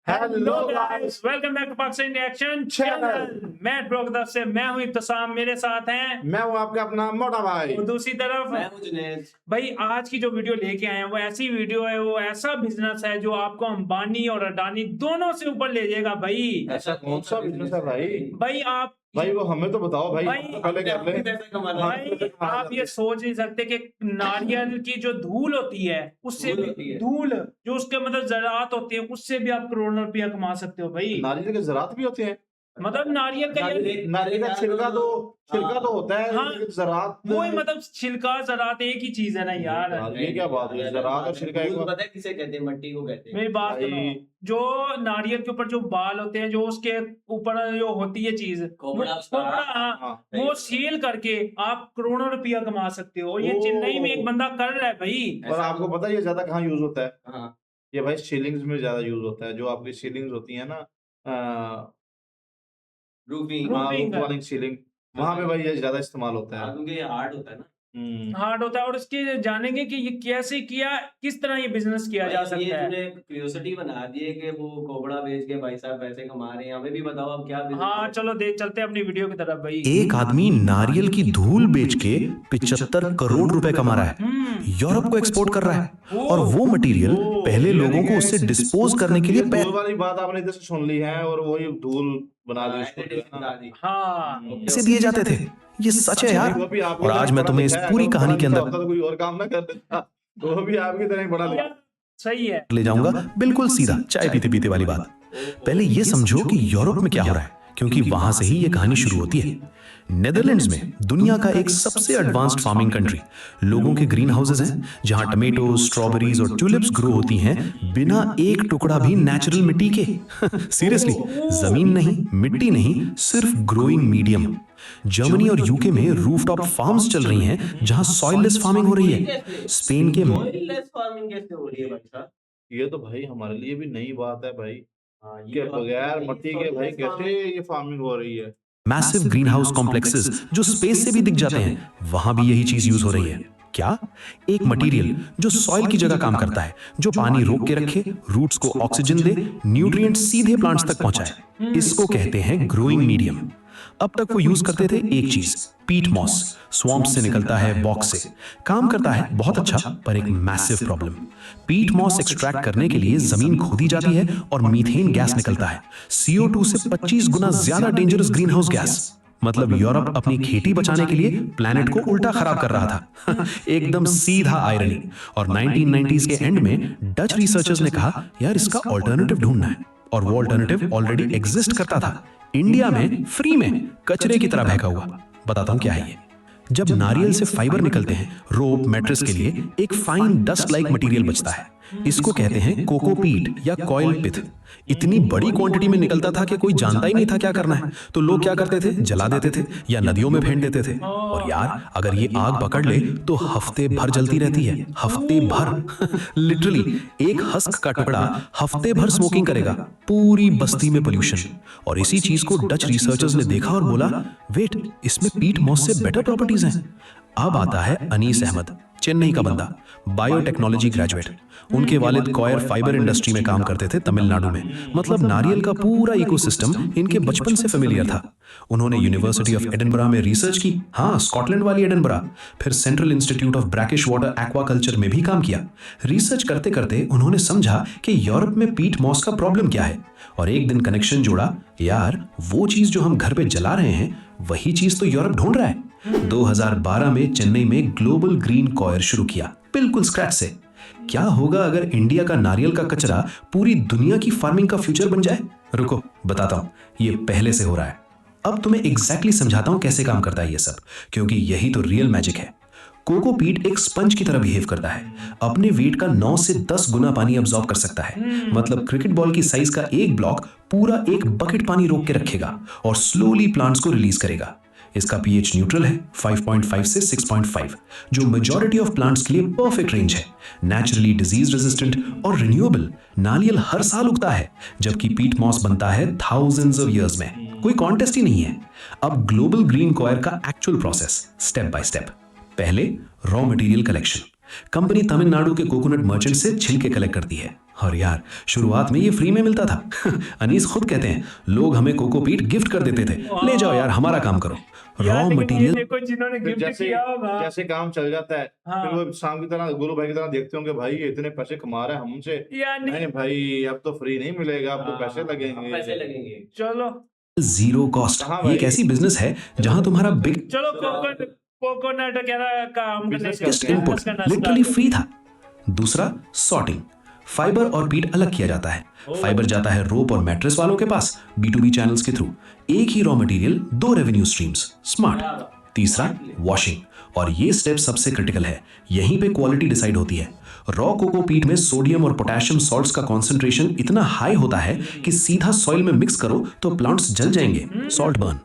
Hello guys, welcome back to Pakistan reaction channel. मैं bro की तरफ से मैं हूं इब्तिसाम, मेरे साथ हैं मैं हूं आपका अपना मोटा भाई और दूसरी तरफ मैं हूं जुनैद। भाई आज की जो वीडियो लेके आए हैं वो ऐसी वीडियो है, वो ऐसा बिजनेस है जो आपको अंबानी और अडानी दोनों से ऊपर ले जाएगा भाई। ऐसा कौन सा बिजनेस है भाई? भाई आप भाई वो हमें तो बताओ भाई, भाई, पहले कर ले। भाई आप ये सोच नहीं सकते कि नारियल की जो धूल होती है उससे भी धूल जो उसके मतलब ज़रात होती है उससे भी आप करोड़ों रुपया कमा सकते हो भाई। नारियल के ज़रात भी होते हैं? मतलब नारियल का नारियल का छिलका तो होता है, हाँ, लेकिन ज़रात वो ही मतलब छिलका ज़रात एक ही चीज है ना यार। ये क्या बात है? ज़रात और छिलका एक बात। पता है किसे कहते हैं? मट्टी को कहते हैं। मेरी बात सुनो, जो नारियल के ऊपर जो बाल होते हैं, जो उसके ऊपर जो होती है चीज खोपड़ा, वो सील करके आप करोड़ों रुपया कमा सकते हो। ये चेन्नई में एक बंदा कर रहा है भाई। पर आपको पता है ये ज्यादा कहाँ यूज होता है? हाँ। ये भाई सीलिंग्स में ज्यादा यूज होता है। जो आपकी सीलिंग्स होती है ना, रूफिंग वाली सीलिंग, वहां पे भाई ये ज्यादा इस्तेमाल होता है। क्योंकि ये हार्ड होता है ना। हार्ड होता है। और इसके जानेंगे कि ये कैसे किया, किस तरह ये बिजनेस किया जा सकता है। ये क्यूरियोसिटी बना दी है कि वो कोबड़ा बेच के भाई साहब पैसे कमा रहे हैं। हमें भी बताओ अब क्या बिजनेस। हाँ चलो देख चलते हैं अपनी वीडियो की तरफ भाई। एक आदमी नारियल की धूल बेच के 75 करोड़ रुपए कमा रहा है, यूरोप को एक्सपोर्ट कर रहा है, और वो मटेरियल पहले लोगों को उससे डिस्पोज करने के लिए धूल वाली बात आपने इधर से सुन ली है, और वही धूल बना दी। हाँ पैसे दिए जाते थे। ये सच है यार। और आज मैं तुम्हें इस पूरी कहानी के अंदर कोई और काम ना कर देता तो वो भी आपकी तरह ही बड़ा लिखा। सही है, ले जाऊंगा, बिल्कुल सीधा चाय पीते पीते वाली बात। पहले ये समझो कि यूरोप में क्या हो रहा है, क्योंकि वहां से ही ये कहानी शुरू होती है। नेदरलैंड्स में दुनिया का एक सबसे एडवांस्ड फार्मिंग कंट्री। लोगों के ग्रीन हाउसेज हैं जहां टमेटो, स्ट्रॉबेरीज और ट्यूलिप्स ग्रो होती हैं बिना एक टुकड़ा भी नेचुरल मिट्टी के। सीरियसली, जमीन नहीं, मिट्टी नहीं, सिर्फ ग्रोइंग मीडियम। जर्मनी और यूके में रूफटॉप फार्म्स चल रही हैं जहां सॉइललेस फार्मिंग हो रही है। स्पेन के सॉइललेस फार्मिंग कैसे हो रही है भाई साहब? ये तो भाई हमारे लिए भी नई बात है भाई, ये के बगैर मट्टी के भाई कैसे ये फार्मिंग हो रही है। मैसिव ग्रीन हाउस कॉम्प्लेक्सेस जो स्पेस से भी दिख जाते हैं, वहां भी यही चीज यूज हो रही है। क्या? एक मटेरियल जो सॉइल की जगह काम करता है, जो पानी रोक के रखे, रूट्स को ऑक्सीजन दे, न्यूट्रिएंट सीधे प्लांट्स तक पहुंचाए। इसको कहते हैं ग्रोइंग मीडियम। अब तक वो यूज करते थे एक चीज, पीट मॉस। स्वैम्प से निकलता है, बॉक्स से काम करता है बहुत अच्छा, पर एक massive problem. Peat moss extract करने के लिए जमीन खोदी जाती है और मीथेन गैस निकलता है, CO2 से 25 गुना ज्यादा डेंजरस ग्रीन हाउस गैस। मतलब यूरोप अपनी खेती बचाने के लिए प्लैनेट को उल्टा खराब कर रहा था। एकदम सीधा आयरनी। और 1990s के एंड में डच रिसर्चर्स ने कहा यार इसका ऑल्टरनेटिव ढूंढना है, और वो ऑल्टरनेटिव ऑलरेडी एग्जिस्ट करता था इंडिया में, फ्री में, कचरे की तरह बहका हुआ। बताता हूं क्या है ये। जब नारियल से फाइबर निकलते हैं रोप, मैट्रेस के लिए एक फाइन डस्ट लाइक मटेरियल बचता है। इसको कहते हैं कोकोपीट या कॉइल पिथ। इतनी बड़ी क्वांटिटी में निकलता था कि कोई जानता ही नहीं था क्या करना है, तो लोग क्या करते थे, जला देते थे या नदियों में फेंक देते थे। और यार अगर ये आग पकड़ ले तो हफ्ते भर जलती रहती है, हफ्ते भर। लिटरली एक हस्क का टुकड़ा हफ्ते भर स्मोकिंग करेगा, पूरी बस्ती में पोल्यूशन। और इसी चीज को डच रिसर्चर्स ने देखा और बोला वेट, इसमें पीट मॉस से बेटर प्रॉपर्टीज हैं। अब आता है अनीस अहमद, चेन्नई का बंदा, बायोटेक्नोलॉजी ग्रेजुएट। उनके वालिद कॉयर फाइबर इंडस्ट्री में काम करते थे तमिलनाडु में। मतलब नारियल का पूरा इकोसिस्टम इनके बचपन से फेमिलियर था। उन्होंने यूनिवर्सिटी ऑफ एडिनबरा में रिसर्च की, हाँ स्कॉटलैंड वाली एडिनबरा। फिर central institute of brackish water aquaculture में भी काम किया। रिसर्च करते करते उन्होंने समझा कि यूरोप में पीट मॉस का प्रॉब्लम क्या है, और एक दिन कनेक्शन जोड़ा, यार वो चीज जो हम घर पे जला रहे हैं वही चीज तो यूरोप ढूंढ रहा है। 2012 में चेन्नई में ग्लोबल ग्रीन कॉयर शुरू किया, बिल्कुल स्क्रैच से। क्या होगा अगर इंडिया का नारियल का कचरा पूरी दुनिया की फार्मिंग का फ्यूचर बन जाए? रुको बताता हूं, ये पहले से हो रहा है। अब तुम्हें एग्जैक्टली समझाता हूं कैसे काम करता है ये सब, क्योंकि यही तो रियल मैजिक है। कोकोपीट एक स्पंज की तरह बिहेव करता है, अपने वेट का 9 से 10 गुना पानी अब्सॉर्ब कर सकता है। मतलब क्रिकेट बॉल की साइज का एक ब्लॉक पूरा एक बकेट पानी रोक के रखेगा और स्लोली प्लांट्स को रिलीज करेगा। इसका पीएच न्यूट्रल है, 5.5 से 6.5, जो मेजॉरिटी ऑफ प्लांट्स के लिए परफेक्ट रेंज है। नेचुरली डिजीज रेजिस्टेंट और रिन्यूएबल। नारियल हर साल उगता है, जबकि पीट मॉस बनता है थाउजेंड्स ऑफ इयर्स में। कोई कॉन्टेस्ट ही नहीं है। अब ग्लोबल ग्रीन कॉयर का actual process step by step. पहले raw material collection. Company Tamil Nadu के कोकोनट मर्चेंट से छिलके कलेक्ट करती है, और यार शुरुआत में ये फ्री में मिलता था। अनीस खुद कहते हैं लोग हमें कोकोपीट गिफ्ट कर देते थे, ले जाओ यार हमारा काम करो। यार रॉ लेकिन ये मटेरियल देखो जिन्होंने फिर गिफ्ट जैसे किया होगा। जैसे काम चल जाता है हाँ। फिर वो शाम की तरह गुरु भाई की तरह देखते होंगे भाई ये इतने पैसे कमा रहे हैं हमसे, या नहीं, नहीं भाई अब तो फ्री नहीं मिलेगा, आपको पैसे हाँ, लगेंगे। पैसे लगेंगे। चलो जीरो कॉस्ट, कहाँ ये भाई? एक ऐसी बिजनेस है जहां तुम्हारा बिग चलो कोकोनट वगैरह काम करने Business से करते टेस्ट हैं। इनपुट business करना लिटरली start फ्री था। दूसरा सॉर्टिंग, फाइबर और पीट अलग किया जाता है। फाइबर जाता है रोप और मैट्रेस वालों के पास B2B चैनल्स के थ्रू। एक ही raw material, 2 revenue streams, smart. तीसरा वॉशिंग, और ये स्टेप सबसे क्रिटिकल है, यहीं पे क्वालिटी डिसाइड होती है। रॉ कोकोपीट में सोडियम और पोटेशियम सॉल्ट्स का कॉन्सेंट्रेशन इतना हाई होता है कि सीधा सॉइल में मिक्स करो तो प्लांट्स जल जाएंगे, सॉल्ट बर्न।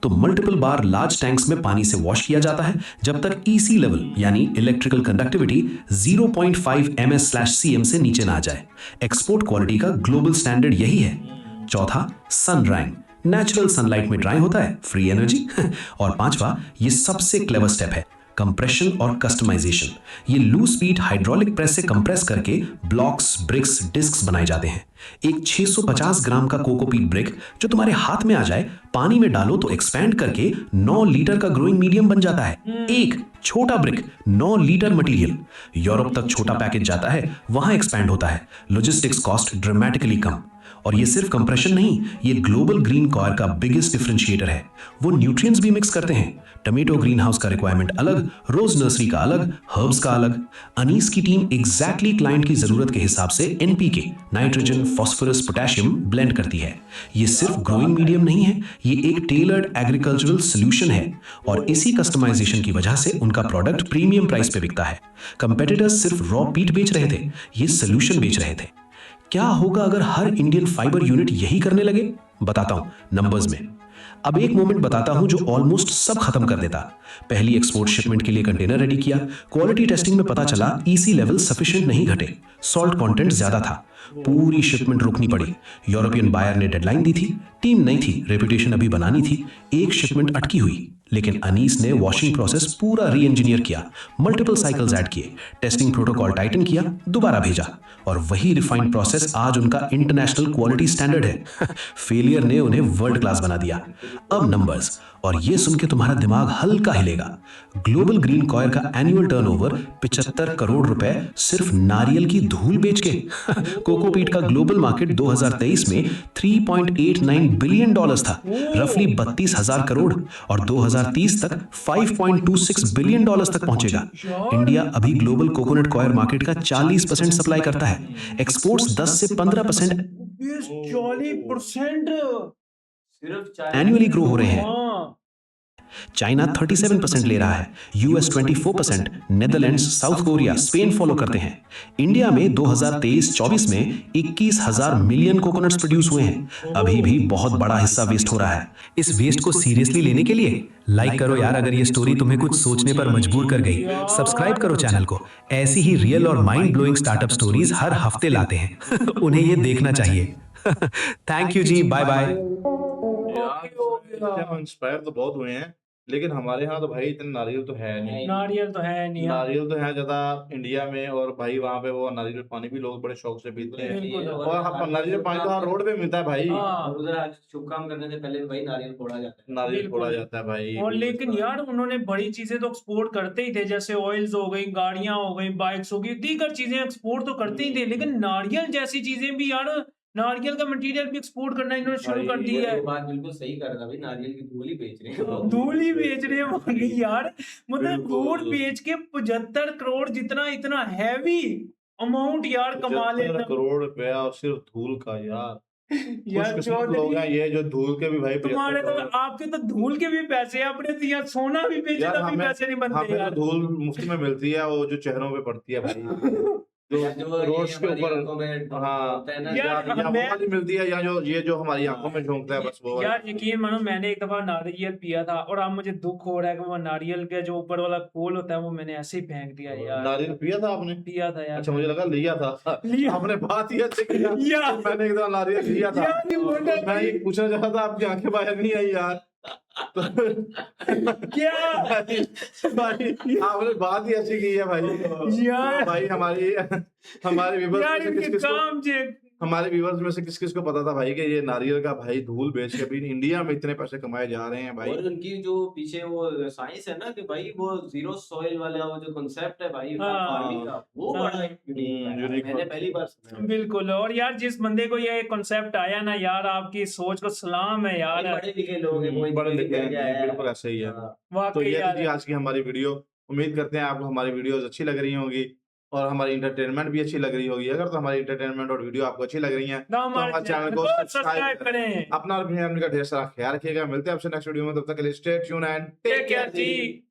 तो मल्टीपल बार लार्ज टैंक्स में पानी से वॉश किया जाता है जब तक EC लेवल यानी इलेक्ट्रिकल कंडक्टिविटी 0.5 ms/cm से नीचे ना आ जाए। एक्सपोर्ट क्वालिटी का ग्लोबल स्टैंडर्ड यही है। चौथा सन ड्राइंग, नेचुरल सनलाइट में ड्राई होता है, फ्री एनर्जी। और पांचवा, ये सबसे क्लेवर स्टेप है, कंप्रेशन और कस्टमाइजेशन। ये लूज पीट हाइड्रोलिक प्रेस से कंप्रेस करके ब्लॉक्स, ब्रिक्स, डिस्क्स बनाए जाते हैं। एक 650 ग्राम का कोकोपीट ब्रिक जो तुम्हारे हाथ में आ जाए, पानी में डालो तो एक्सपैंड करके 9 लीटर का ग्रोइंग मीडियम बन जाता है। एक छोटा ब्रिक 9 लीटर मटेरियल। यूरोप तक छोटा पैकेज जाता है, वहां एक्सपैंड होता है। लॉजिस्टिक्स कॉस्ट ड्रामेटिकली कम। और ये सिर्फ कंप्रेशन नहीं, ये ग्लोबल ग्रीन कॉयर का बिगेस्ट डिफरेंशिएटर है। वो न्यूट्रिएंट्स भी मिक्स करते हैं। टमेटो ग्रीन हाउस का रिक्वायरमेंट अलग, रोज नर्सरी का अलग, हर्ब्स का अलग। अनीस की टीम एग्जैक्टली क्लाइंट की जरूरत के हिसाब से NPK, nitrogen, phosphorus, potassium blend करती है। ये सिर्फ ग्रोइंग मीडियम नहीं है, ये एक टेलर्ड एग्रीकल्चरल सोल्यूशन है। और इसी कस्टमाइजेशन की वजह से उनका प्रोडक्ट प्रीमियम प्राइस पे बिकता है। कंपेटिटर्स सिर्फ रॉ पीट बेच रहे थे, ये सोल्यूशन बेच रहे थे। क्या होगा अगर हर इंडियन फाइबर यूनिट यही करने लगे? बताता हूं नंबर्स में। अब एक मोमेंट बताता हूं जो ऑलमोस्ट सब खत्म कर देता। पहली एक्सपोर्ट शिपमेंट के लिए कंटेनर रेडी किया, क्वालिटी टेस्टिंग में पता चला EC लेवल सफिशिएंट नहीं घटे, सॉल्ट कंटेंट ज्यादा था, पूरी शिपमेंट रोकनी पड़ी। यूरोपियन बायर ने डेडलाइन दी थी, टीम नहीं थी, रेपुटेशन अभी बनानी थी, एक शिपमेंट अटकी हुई। लेकिन अनीस ने वॉशिंग प्रोसेस पूरा री इंजीनियर किया, मल्टीपल साइकिल्स ऐड किए, टेस्टिंग प्रोटोकॉल टाइटन किया, दोबारा भेजा, और वही रिफाइंड प्रोसेस आज उनका इंटरनेशनल क्वालिटी स्टैंडर्ड है। फेलियर ने उन्हें वर्ल्ड क्लास बना दिया। अब नंबर्स, और ये सुन के तुम्हारा दिमाग हल्का हिलेगा। ग्लोबल ग्रीन कॉयर का एनुअल टर्नओवर 75 करोड़ रुपए सिर्फ नारियल की धूल बेच के। कोकोपीट का ग्लोबल मार्केट 2023 में $3.89 बिलियन था, रफली 32,000 करोड़, और 2030 तक $5.26 बिलियन तक पहुंचेगा। इंडिया अभी ग्लोबल कोकोनट कॉयर मार्केट का 40% सप्लाई करता है, एक्सपोर्ट्स 10 से 15% 40% सिर्फ एनुअली ग्रो हो रहे हैं। हाँ। चाइना 37% ले रहा है, US 24%, Netherlands, south Korea, Spain follow करते हैं। इंडिया में 2023-24 में 21,000 मिलियन कोकोनट्स प्रोड्यूस हुए हैं। अभी भी बहुत बड़ा हिस्सा वेस्ट हो रहा है। इस वेस्ट को सीरियसली लेने के लिए लाइक करो यार अगर ये स्टोरी तुम्हें कुछ सोचने पर मजबूर कर गई। सब्सक्राइब करो चैनल को, ऐसी ही रियल और माइंड ब्लोइंग स्टार्टअप स्टोरीज हर हफ्ते लाते हैं। उन्हें ये देखना चाहिए। थैंक यू जी, बाय बाय। हम इंस्पायर तो बहुत हुए हैं, लेकिन हमारे यहाँ तो भाई इतने नारियल तो है नहीं। नारियल तो है नहीं। हाँ। नारियल तो है ज्यादा इंडिया में, और भाई वहाँ पे वो नारियल पानी भी लोग बड़े शौक से पीते हैं। बिल्कुल। और हाँ, नारियल पानी तो हाँ रोड पे मिलता है भाई, हाँ। और उधर आज शुभ काम करने से पहले भाई नारियल फोड़ा जाता है। नारियल बिल्कुल। फोड़ा जाता है भाई। और लेकिन यार उन्होंने बड़ी चीजें तो एक्सपोर्ट करते ही थे, जैसे ऑयल्स हो गई, गाड़ियां हो गई, बाइक्स हो गई, दीगर चीजें एक्सपोर्ट तो करते ही थे। लेकिन नारियल जैसी चीजें भी यार, नारियल का मटेरियल भी एक्सपोर्ट करना इन्होंने शुरू कर भाई, दिया है। ये बात बिल्कुल सही कर रहा भाई, नारियल की धूल ही बेच रहे हैं। धूल ही बेच रहे हैं भाई यार, मतलब बिल्कुल। धूल बेच के 75 करोड़ जितना इतना हैवी अमाउंट यार कमा 75 लेना। करोड़ रुपया और सिर्फ धूल का यार। यार खुशकिस्मत लोग हैं ये जो धूल के भी भाई 75 तुम्हारे तो करोड़। आपके तो धूल के भी पैसे हैं, अपने तो यहाँ सोना भी बेचे यार तभी हमें पैसे नहीं बनते हमें यार। तो धूल मुफ्त में मिलती है, वो जो चेहरों पे पड़ती है भाई, जो जो ये रोड्स के हमारी ऊपर। आंखों में हाँ होता है ना, यार, या वो मैं- वाली मिलती है, या जो ये जो हमारी आंखों में झोंकता है बस वो वाला। यार यकीन मानो, मैंने एक दफा नारियल पिया था और अब मुझे दुख हो रहा है कि वो नारियल का जो ऊपर वाला खोल होता है वो मैंने ऐसे ही फेंक दिया यार। नारियल पिया था आपने? पिया था यार। अच्छा मुझे लगा लिया था। लिया। आपने बात ही अच्छी किया। यार। मैंने एकदम नारियल लिया था। यार, ये मोटा मैं ये पूछना चाहता था, आपकी आंखें बाहर नहीं आई यार। क्या भाई आपने बात ही ऐसी की है भाई। यार भाई हमारे व्यूवर्स यार में से इनके किस किस को काम जे हमारे व्यूवर्स में से किस किस को पता था भाई कि ये नारियल का भाई धूल बेच के भी इंडिया में इतने पैसे कमाए जा रहे हैं भाई। और उनकी जो पीछे वो साइंस है ना कि भाई वो जीरो सॉइल वाला वो जो कॉन्सेप्ट है भाई हाँ, फार्मिंग का वो हाँ, बड़ा यूनिक है। unique मैंने पहली बार सुना। बिल्कुल। और यार जिस बंदे को ये कॉन्सेप्ट आया ना यार, आपकी सोच को सलाम है यार। भाई पढ़े लिखे लोग हैं, कोई बड़े engineering लिखे करके हैं, आया है। बिल्कुल ऐसे ही है। हाँ। तो वाकई ये यार थी आज की हमारी वीडियो। उम्मीद करते हैं आपको हमारी वीडियोस अच्छी लग रही होंगी और हमारी इंटरटेनमेंट भी अच्छी लग रही होगी। अगर तो हमारी इंटरटेनमेंट और वीडियो आपको अच्छी लग रही हैं तो तो हमारे चैनल को सब्सक्राइब करें। अपना और अपनी फैमिली का ढेर सारा ख्याल रखिएगा। मिलते हैं आपसे नेक्स्ट वीडियो में, तब तक के लिए stay tune and take care ji.